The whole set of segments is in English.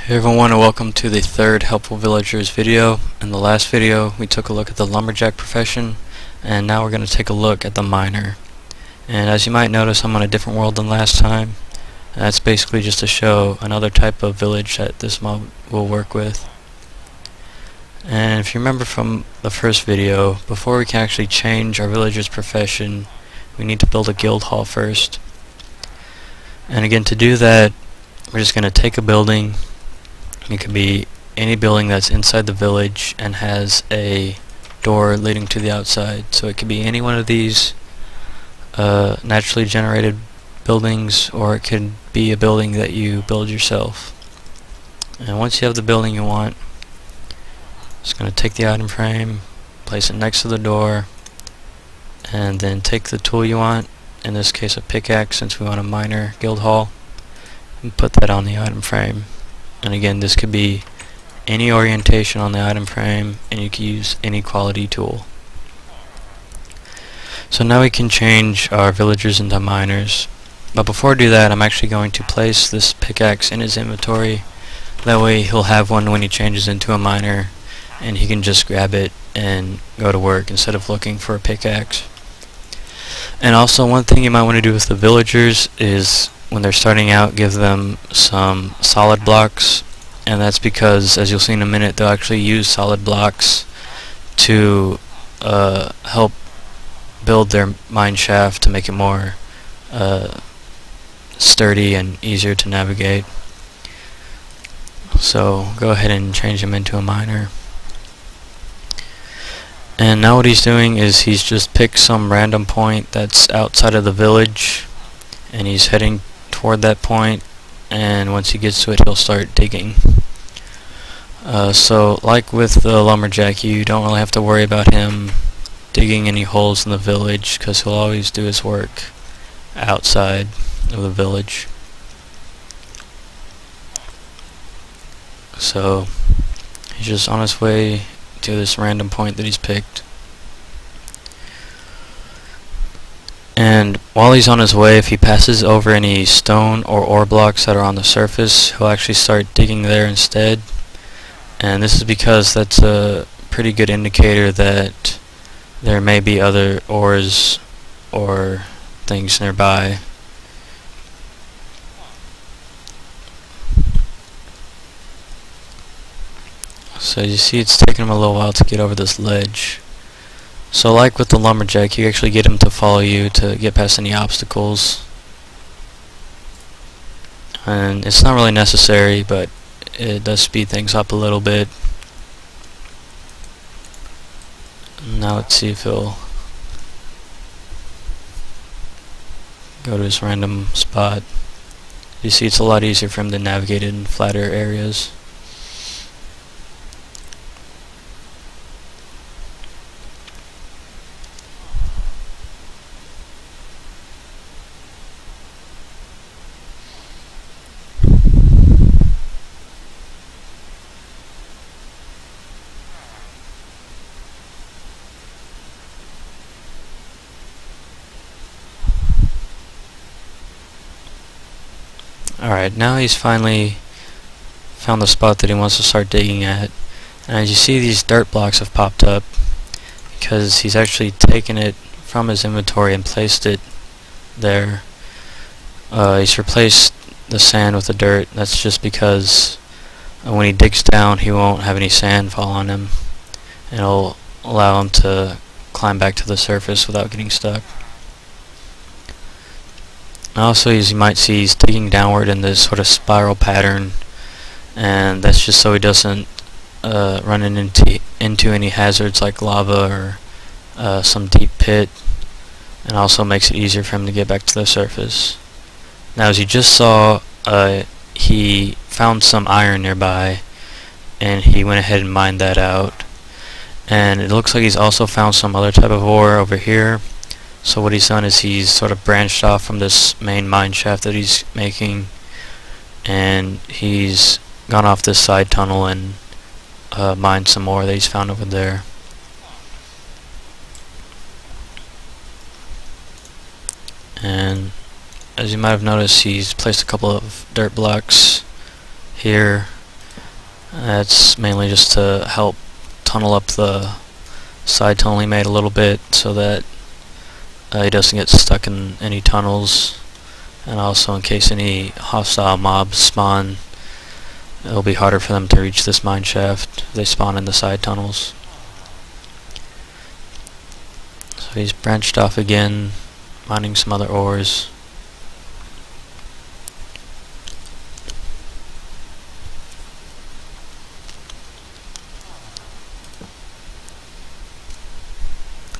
Hey everyone, and welcome to the third Helpful Villagers video. In the last video we took a look at the lumberjack profession, and now we're going to take a look at the miner. And as you might notice, I'm on a different world than last time. And that's basically just to show another type of village that this mob will work with. And if you remember from the first video, before we can actually change our villager's profession, we need to build a guild hall first. And again, to do that, we're just going to take a building. It could be any building that's inside the village and has a door leading to the outside. So it could be any one of these naturally generated buildings, or it could be a building that you build yourself. And once you have the building you want, just going to take the item frame, place it next to the door, and then take the tool you want, in this case a pickaxe since we want a miner guild hall, and put that on the item frame. And again, this could be any orientation on the item frame, and you can use any quality tool. So now we can change our villagers into miners. But before I do that, I'm actually going to place this pickaxe in his inventory. That way he'll have one when he changes into a miner, and he can just grab it and go to work instead of looking for a pickaxe. And also, one thing you might want to do with the villagers is, when they're starting out, give them some solid blocks, and that's because, as you'll see in a minute, they'll actually use solid blocks to help build their mine shaft to make it more sturdy and easier to navigate. So go ahead and change him into a miner. And now what he's doing is he's just picked some random point that's outside of the village, and he's heading toward that point, and once he gets to it he'll start digging. So like with the lumberjack, you don't really have to worry about him digging any holes in the village, because he'll always do his work outside of the village. So he's just on his way to this random point that he's picked. And while he's on his way, if he passes over any stone or ore blocks that are on the surface, he'll actually start digging there instead. And this is because that's a pretty good indicator that there may be other ores or things nearby. So you see, it's taking him a little while to get over this ledge. So like with the lumberjack, you actually get him to follow you to get past any obstacles. And it's not really necessary, but it does speed things up a little bit. Now let's see if he'll go to this random spot. You see, it's a lot easier for him to navigate in flatter areas. Alright, now he's finally found the spot that he wants to start digging at. And as you see, these dirt blocks have popped up because he's actually taken it from his inventory and placed it there. He's replaced the sand with the dirt. That's just because when he digs down, he won't have any sand fall on him, and it'll allow him to climb back to the surface without getting stuck. Also, as you might see, he's digging downward in this sort of spiral pattern, and that's just so he doesn't run into any hazards like lava or some deep pit, and also makes it easier for him to get back to the surface. Now, as you just saw, he found some iron nearby, and he went ahead and mined that out. And it looks like he's also found some other type of ore over here. So what he's done is he's sort of branched off from this main mine shaft that he's making, and he's gone off this side tunnel and mined some more that he's found over there. And as you might have noticed, he's placed a couple of dirt blocks here That's mainly just to help tunnel up the side tunnel he made a little bit so that he doesn't get stuck in any tunnels, and also in case any hostile mobs spawn, it'll be harder for them to reach this mine shaft if they spawn in the side tunnels. So he's branched off again, mining some other ores.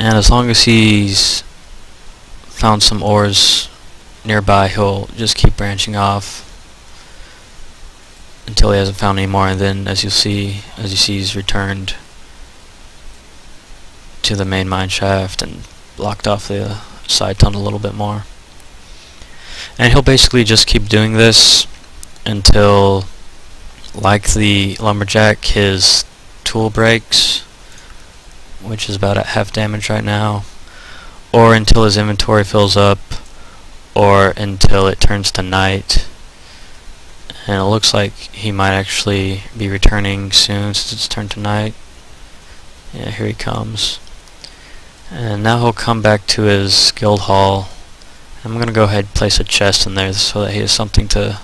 And as long as he's found some ores nearby, he'll just keep branching off until he hasn't found any more, and then as you see he's returned to the main mine shaft and blocked off the side tunnel a little bit more. And he'll basically just keep doing this until, like the lumberjack, his tool breaks, which is about at half damage right now, or until his inventory fills up, or until it turns to night. And it looks like he might actually be returning soon since it's turned to night. Yeah, here he comes. And now he'll come back to his guild hall. I'm going to go ahead and place a chest in there so that he has something to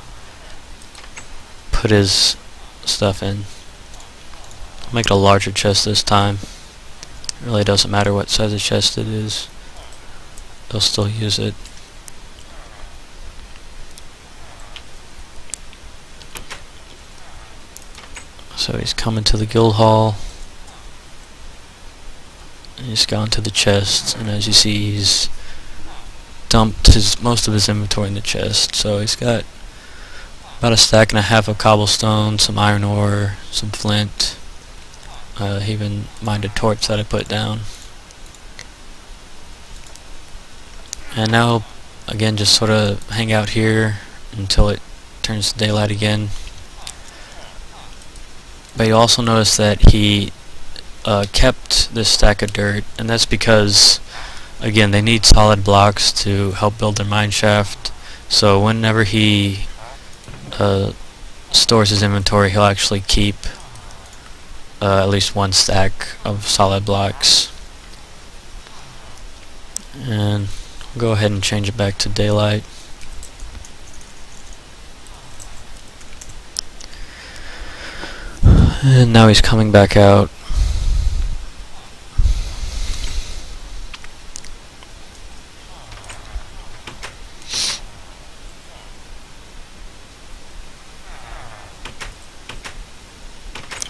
put his stuff in. I'll make it a larger chest this time. It really doesn't matter what size of chest it is. They'll still use it. So he's coming to the guild hall. And he's gone to the chest, and as you see, he's dumped most of his inventory in the chest. So he's got about a stack and a half of cobblestone, some iron ore, some flint. He even mined a torch that I put down. And now, again, just sort of hang out here until it turns to daylight again. But you also notice that he kept this stack of dirt, and that's because, again, they need solid blocks to help build their mine shaft. So whenever he stores his inventory, he'll actually keep at least one stack of solid blocks. And we'll go ahead and change it back to daylight. And now he's coming back out.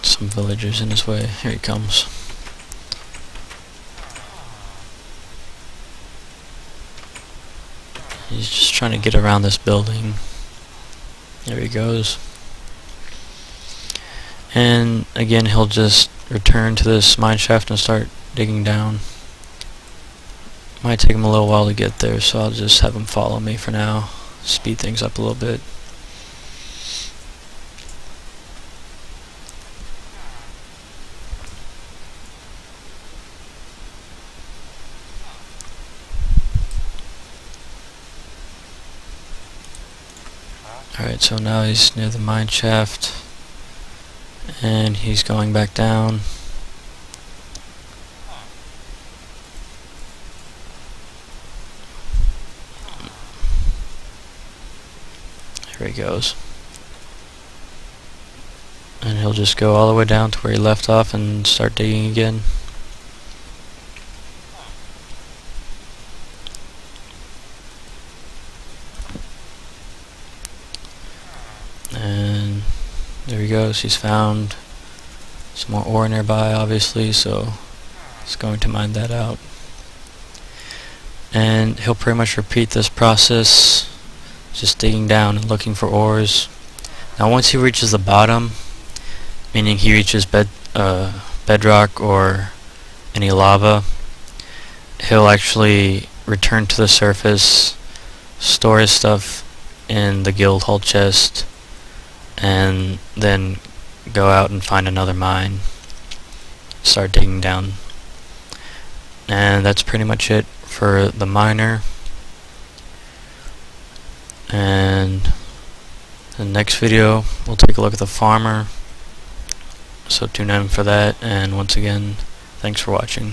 Some villagers in his way. Here he comes. He's just trying to get around this building. There he goes. And again, he'll just return to this mine shaft and start digging down. Might take him a little while to get there, so I'll just have him follow me for now. Speed things up a little bit. Alright, so now he's near the mine shaft, and he's going back down. Here he goes. And he'll just go all the way down to where he left off and start digging again. And there he goes. He's found some more ore nearby, obviously, so he's going to mine that out. And he'll pretty much repeat this process, just digging down and looking for ores. Now once he reaches the bottom, meaning he reaches bedrock or any lava, he'll actually return to the surface, store his stuff in the guild hall chest, and then go out and find another mine, start digging down. And that's pretty much it for the miner. And in the next video we'll take a look at the farmer so tune in for that, and once again, thanks for watching.